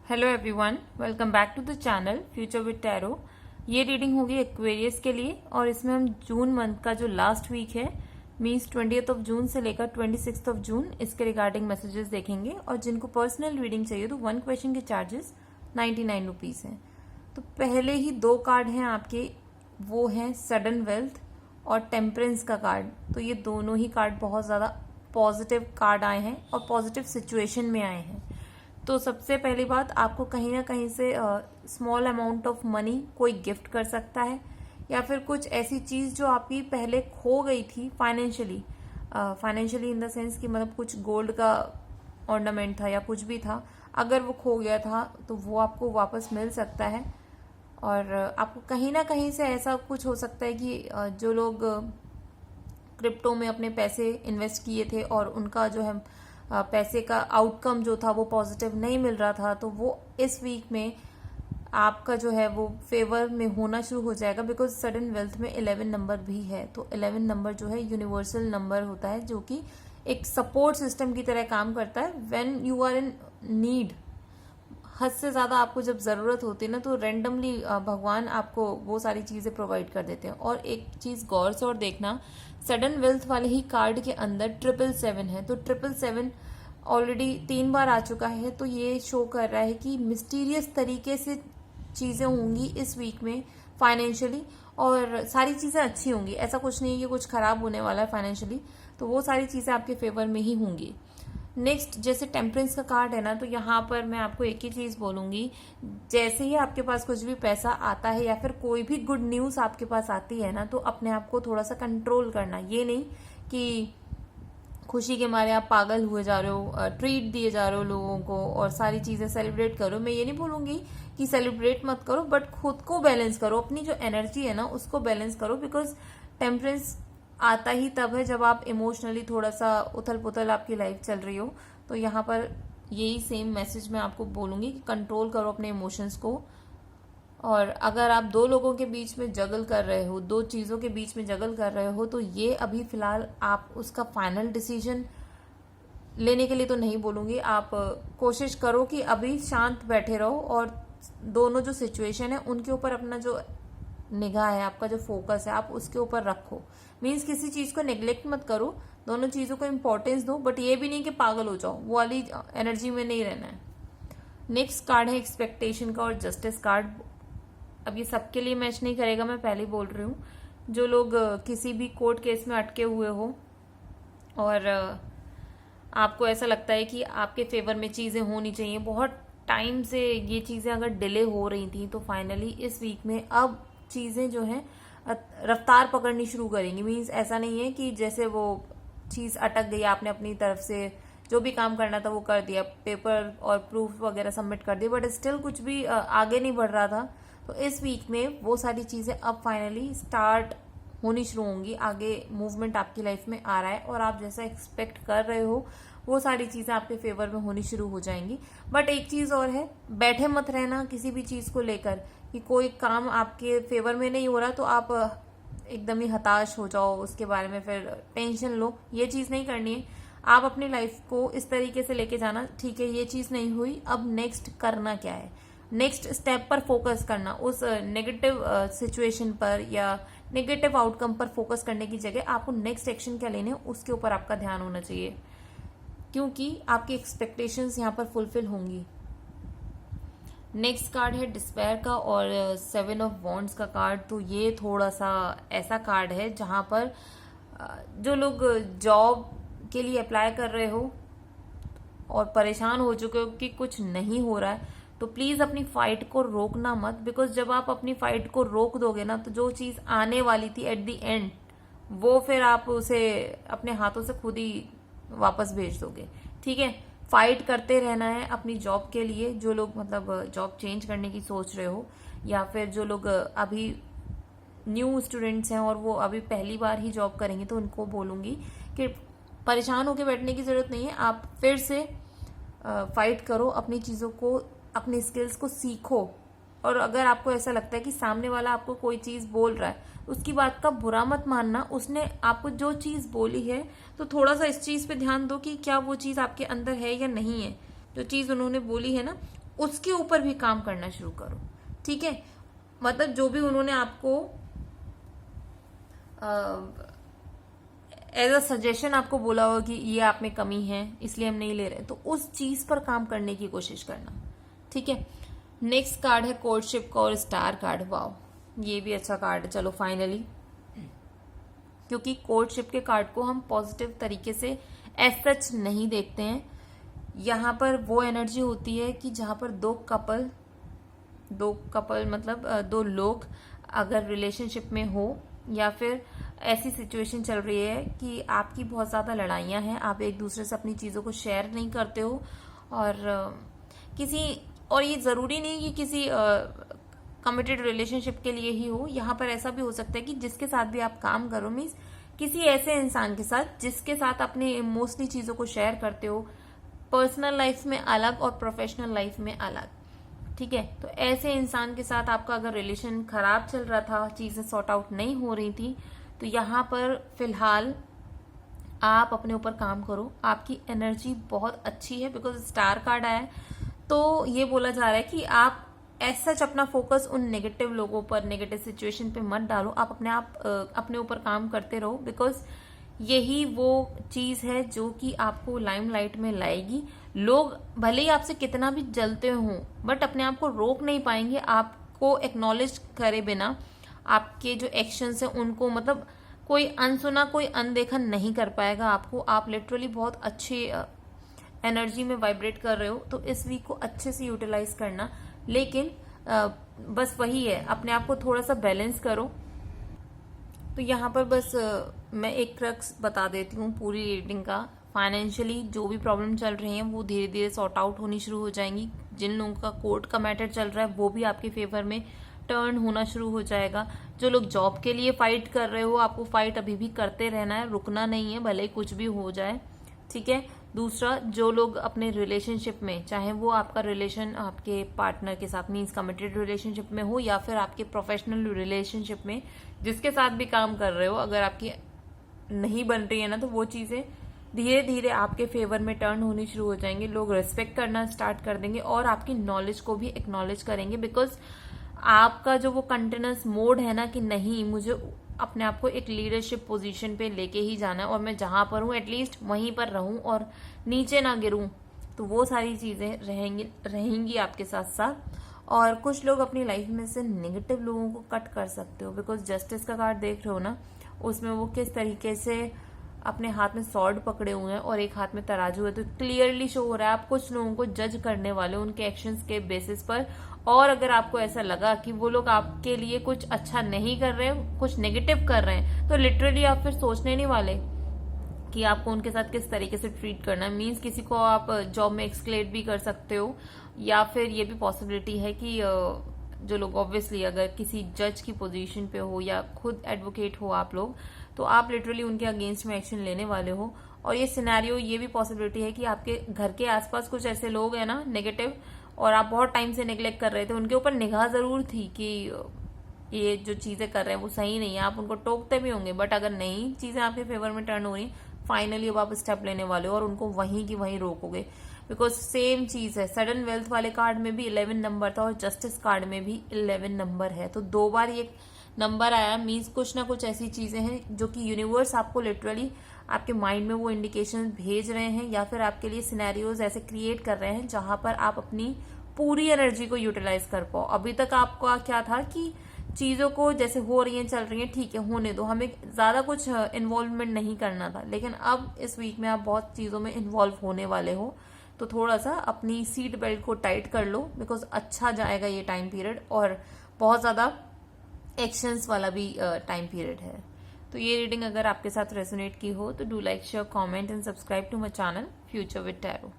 Hello everyone, welcome back to the channel future with tarot. ये reading होगी Aquarius के लिए और इसमें हम जून मंथ का जो लास्ट वीक है मीन्स 20th ऑफ जून से लेकर 26th ऑफ जून इसके रिगार्डिंग मैसेजेस देखेंगे। और जिनको पर्सनल रीडिंग चाहिए तो 1 क्वेश्चन के चार्जेस 99 रुपीज हैं। तो पहले ही 2 कार्ड हैं आपके, वो हैं सडन वेल्थ और टेम्परेंस का कार्ड। तो ये दोनों ही कार्ड बहुत ज़्यादा पॉजिटिव कार्ड आए हैं और पॉजिटिव सिचुएशन में आए हैं। तो सबसे पहली बात, आपको कहीं ना कहीं से स्मॉल अमाउंट ऑफ मनी कोई गिफ्ट कर सकता है या फिर कुछ ऐसी चीज़ जो आपकी पहले खो गई थी फाइनेंशियली इन द सेंस कि मतलब कुछ गोल्ड का ऑर्नामेंट था या कुछ भी था, अगर वो खो गया था तो वो आपको वापस मिल सकता है। और आपको कहीं ना कहीं से ऐसा कुछ हो सकता है कि जो लोग क्रिप्टो में अपने पैसे इन्वेस्ट किए थे और उनका जो है पैसे का आउटकम जो था वो पॉजिटिव नहीं मिल रहा था, तो वो इस वीक में आपका जो है वो फेवर में होना शुरू हो जाएगा। बिकॉज सडन वेल्थ में 11 नंबर भी है। तो 11 नंबर जो है यूनिवर्सल नंबर होता है जो कि एक सपोर्ट सिस्टम की तरह काम करता है। When you are in need, हद से ज्यादा आपको जब जरूरत होती है ना, तो रेंडमली भगवान आपको वो सारी चीजें प्रोवाइड कर देते हैं। और एक चीज गौर से और देखना, सडन वेल्थ वाले ही कार्ड के अंदर 777 है। तो 777 ऑलरेडी 3 बार आ चुका है। तो ये शो कर रहा है कि मिस्टीरियस तरीके से चीजें होंगी इस वीक में फाइनेंशियली, और सारी चीजें अच्छी होंगी। ऐसा कुछ नहीं है कि कुछ खराब होने वाला है फाइनेंशियली, तो वो सारी चीजें आपके फेवर में ही होंगी। नेक्स्ट, जैसे टेम्परेंस का कार्ड है ना, तो यहाँ पर मैं आपको एक ही चीज बोलूंगी, जैसे ही आपके पास कुछ भी पैसा आता है या फिर कोई भी गुड न्यूज आपके पास आती है ना, तो अपने आप को थोड़ा सा कंट्रोल करना। ये नहीं कि खुशी के मारे आप पागल हुए जा रहे हो, ट्रीट दिए जा रहे हो लोगों को और सारी चीजें सेलिब्रेट करो। मैं ये नहीं बोलूंगी कि सेलिब्रेट मत करो, बट खुद को बैलेंस करो, अपनी जो एनर्जी है ना उसको बैलेंस करो। बिकॉज टेम्परेंस आता ही तब है जब आप इमोशनली थोड़ा सा उथल पुथल आपकी लाइफ चल रही हो। तो यहाँ पर यही सेम मैसेज मैं आपको बोलूंगी कि कंट्रोल करो अपने इमोशंस को। और अगर आप 2 लोगों के बीच में जगल कर रहे हो, 2 चीजों के बीच में जगल कर रहे हो, तो ये अभी फिलहाल आप उसका फाइनल डिसीजन लेने के लिए तो नहीं बोलूंगी। आप कोशिश करो कि अभी शांत बैठे रहो और दोनों जो सिचुएशन है उनके ऊपर अपना जो निगाह है, आपका जो फोकस है, आप उसके ऊपर रखो। मीन्स किसी चीज को नेग्लेक्ट मत करो, दोनों चीजों को इंपॉर्टेंस दो, बट ये भी नहीं कि पागल हो जाओ, वो वाली एनर्जी में नहीं रहना है। नेक्स्ट कार्ड है एक्सपेक्टेशन का और जस्टिस कार्ड। अब ये सबके लिए मैच नहीं करेगा, मैं पहले ही बोल रही हूँ। जो लोग किसी भी कोर्ट केस में अटके हुए हो और आपको ऐसा लगता है कि आपके फेवर में चीजें होनी चाहिए, बहुत टाइम से ये चीजें अगर डिले हो रही थी, तो फाइनली इस वीक में अब चीजें जो हैं रफ्तार पकड़नी शुरू करेंगी। मीन्स ऐसा नहीं है कि जैसे वो चीज अटक गई, आपने अपनी तरफ से जो भी काम करना था वो कर दिया, पेपर और प्रूफ वगैरह सबमिट कर दिए, बट स्टिल कुछ भी आगे नहीं बढ़ रहा था। तो इस वीक में वो सारी चीजें अब फाइनली स्टार्ट होनी शुरू होंगी। आगे मूवमेंट आपकी लाइफ में आ रहा है और आप जैसा एक्सपेक्ट कर रहे हो वो सारी चीजें आपके फेवर में होनी शुरू हो जाएंगी। बट एक चीज और है, बैठे मत रहना किसी भी चीज को लेकर कि कोई काम आपके फेवर में नहीं हो रहा तो आप एकदम ही हताश हो जाओ, उसके बारे में फिर टेंशन लो। ये चीज नहीं करनी है। आप अपनी लाइफ को इस तरीके से लेके जाना, ठीक है ये चीज नहीं हुई, अब नेक्स्ट करना क्या है, नेक्स्ट स्टेप पर फोकस करना। उस नेगेटिव सिचुएशन पर या नेगेटिव आउटकम पर फोकस करने की जगह आपको नेक्स्ट एक्शन क्या लेने उसके ऊपर आपका ध्यान होना चाहिए, क्योंकि आपकी एक्सपेक्टेशंस यहाँ पर फुलफिल होंगी। नेक्स्ट कार्ड है डिस्पेयर का और 7 ऑफ वॉन्ड्स का कार्ड। तो ये थोड़ा सा ऐसा कार्ड है जहां पर जो लोग जॉब के लिए अप्लाई कर रहे हो और परेशान हो चुके हो कि कुछ नहीं हो रहा है, तो प्लीज अपनी फाइट को रोकना मत। बिकॉज जब आप अपनी फाइट को रोक दोगे ना, तो जो चीज आने वाली थी एट द एंड, वो फिर आप उसे अपने हाथों से खुद ही वापस भेज दोगे। ठीक है, फाइट करते रहना है अपनी जॉब के लिए। जो लोग मतलब जॉब चेंज करने की सोच रहे हो, या फिर जो लोग अभी न्यू स्टूडेंट्स हैं और वो अभी पहली बार ही जॉब करेंगे, तो उनको बोलूंगी कि परेशान होकर बैठने की जरूरत नहीं है। आप फिर से फाइट करो, अपनी चीजों को, अपनी स्किल्स को सीखो। और अगर आपको ऐसा लगता है कि सामने वाला आपको कोई चीज बोल रहा है, उसकी बात का बुरा मत मानना। उसने आपको जो चीज बोली है, तो थोड़ा सा इस चीज पे ध्यान दो कि क्या वो चीज आपके अंदर है या नहीं है। जो चीज उन्होंने बोली है ना, उसके ऊपर भी काम करना शुरू करो, ठीक है। मतलब जो भी उन्होंने आपको एज अ सजेशन आपको बोला हो कि ये आप में कमी है इसलिए हम नहीं ले रहे, तो उस चीज पर काम करने की कोशिश करना, ठीक है। नेक्स्ट कार्ड है कोर्टशिप का और स्टार कार्ड। वाओ, ये भी अच्छा कार्ड है। चलो फाइनली, क्योंकि कोर्टशिप के कार्ड को हम पॉजिटिव तरीके से एज सच नहीं देखते हैं। यहाँ पर वो एनर्जी होती है कि जहां पर दो कपल मतलब दो लोग अगर रिलेशनशिप में हो, या फिर ऐसी सिचुएशन चल रही है कि आपकी बहुत ज्यादा लड़ाइयां हैं, आप एक दूसरे से अपनी चीजों को शेयर नहीं करते हो, और ये जरूरी नहीं कि किसी कमिटेड रिलेशनशिप के लिए ही हो। यहाँ पर ऐसा भी हो सकता है कि जिसके साथ भी आप काम करो, मीन्स किसी ऐसे इंसान के साथ जिसके साथ अपने इमोशनली चीजों को शेयर करते हो, पर्सनल लाइफ में अलग और प्रोफेशनल लाइफ में अलग, ठीक है। तो ऐसे इंसान के साथ आपका अगर रिलेशन खराब चल रहा था, चीजें सॉर्ट आउट नहीं हो रही थी, तो यहाँ पर फिलहाल आप अपने ऊपर काम करो। आपकी एनर्जी बहुत अच्छी है, बिकॉज स्टार कार्ड आया है, तो ये बोला जा रहा है कि आप एज सच अपना फोकस उन नेगेटिव लोगों पर, नेगेटिव सिचुएशन पे मत डालो। आप अपने ऊपर काम करते रहो, बिकॉज यही वो चीज है जो कि आपको लाइमलाइट में लाएगी। लोग भले ही आपसे कितना भी जलते हों, बट अपने आप को रोक नहीं पाएंगे आपको एक्नॉलेज करे बिना। आपके जो एक्शंस हैं उनको, मतलब कोई अनसुना, कोई अनदेखा नहीं कर पाएगा आपको। आप लिटरली बहुत अच्छी एनर्जी में वाइब्रेट कर रहे हो, तो इस वीक को अच्छे से यूटिलाइज करना। लेकिन बस वही है, अपने आप को थोड़ा सा बैलेंस करो। तो यहाँ पर बस मैं एक क्रक्स बता देती हूँ पूरी रीडिंग का। फाइनेंशियली जो भी प्रॉब्लम चल रही हैं वो धीरे धीरे सॉर्ट आउट होनी शुरू हो जाएंगी। जिन लोगों का कोर्ट का मैटर चल रहा है वो भी आपके फेवर में टर्न होना शुरू हो जाएगा। जो लोग जॉब के लिए फाइट कर रहे हो, आपको फाइट अभी भी करते रहना है, रुकना नहीं है, भले ही कुछ भी हो जाए, ठीक है। दूसरा, जो लोग अपने रिलेशनशिप में, चाहे वो आपका रिलेशन आपके पार्टनर के साथ मीन्स कमिटेड रिलेशनशिप में हो, या फिर आपके प्रोफेशनल रिलेशनशिप में जिसके साथ भी काम कर रहे हो, अगर आपकी नहीं बन रही है ना, तो वो चीजें धीरे धीरे आपके फेवर में टर्न होनी शुरू हो जाएंगे। लोग रिस्पेक्ट करना स्टार्ट कर देंगे और आपकी नॉलेज को भी एक्नॉलेज करेंगे, बिकॉज आपका जो वो कंटिन्यूस मोड है ना कि नहीं, मुझे अपने आप को एक लीडरशिप पोजीशन पे लेके ही जाना है और मैं जहां पर हूं एटलीस्ट वहीं पर रहूं और नीचे ना गिरूं, तो वो सारी चीजें रहेंगी आपके साथ साथ। और कुछ लोग अपनी लाइफ में से नेगेटिव लोगों को कट कर सकते हो, बिकॉज जस्टिस का कार्ड देख रहे हो ना, उसमें वो किस तरीके से अपने हाथ में सॉर्ड पकड़े हुए हैं और एक हाथ में तराजू है। तो क्लियरली शो हो रहा है आप कुछ लोगों को जज करने वाले हो उनके एक्शंस के बेसिस पर। और अगर आपको ऐसा लगा कि वो लोग आपके लिए कुछ अच्छा नहीं कर रहे, कुछ नेगेटिव कर रहे हैं, तो लिटरली आप फिर सोचने नहीं वाले कि आपको उनके साथ किस तरीके से ट्रीट करना है। मीन्स किसी को आप जॉब में एक्सक्लेट भी कर सकते हो, या फिर ये भी पॉसिबिलिटी है कि जो लोग ऑब्वियसली अगर किसी जज की पोजीशन पे हो या खुद एडवोकेट हो आप लोग, तो आप लिटरली उनके अगेंस्ट में एक्शन लेने वाले हो। और ये सिनेरियो, ये भी पॉसिबिलिटी है कि आपके घर के आसपास कुछ ऐसे लोग हैं ना नेगेटिव, और आप बहुत टाइम से नेग्लेक्ट कर रहे थे, उनके ऊपर निगाह जरूर थी कि ये जो चीजें कर रहे हैं वो सही नहीं है, आप उनको टोकते भी होंगे, बट अगर नहीं चीजें आपके फेवर में टर्न हो रही, फाइनली अब आप स्टेप लेने वाले हो और उनको वहीं की वहीं रोकोगे। बिकॉज सेम चीज है, सडन वेल्थ वाले कार्ड में भी 11 नंबर था और जस्टिस कार्ड में भी 11 नंबर है, तो 2 बार ये नंबर आया। मीन्स कुछ ना कुछ ऐसी चीजें हैं जो कि यूनिवर्स आपको लिटरली आपके माइंड में वो इंडिकेशन भेज रहे हैं, या फिर आपके लिए सिनेरियोज ऐसे क्रिएट कर रहे हैं जहां पर आप अपनी पूरी एनर्जी को यूटिलाइज कर पाओ। अभी तक आपका क्या था कि चीजों को जैसे हो रही हैं, चल रही हैं, ठीक है, होने दो, हमें ज्यादा कुछ इन्वॉल्वमेंट नहीं करना था। लेकिन अब इस वीक में आप बहुत चीजों में इन्वॉल्व होने वाले हो, तो थोड़ा सा अपनी सीट बेल्ट को टाइट कर लो, बिकॉज अच्छा जाएगा ये टाइम पीरियड, और बहुत ज्यादा एक्शंस वाला भी टाइम पीरियड है। तो ये रीडिंग अगर आपके साथ रेजोनेट की हो तो do like, share, comment and subscribe to my channel future with tarot.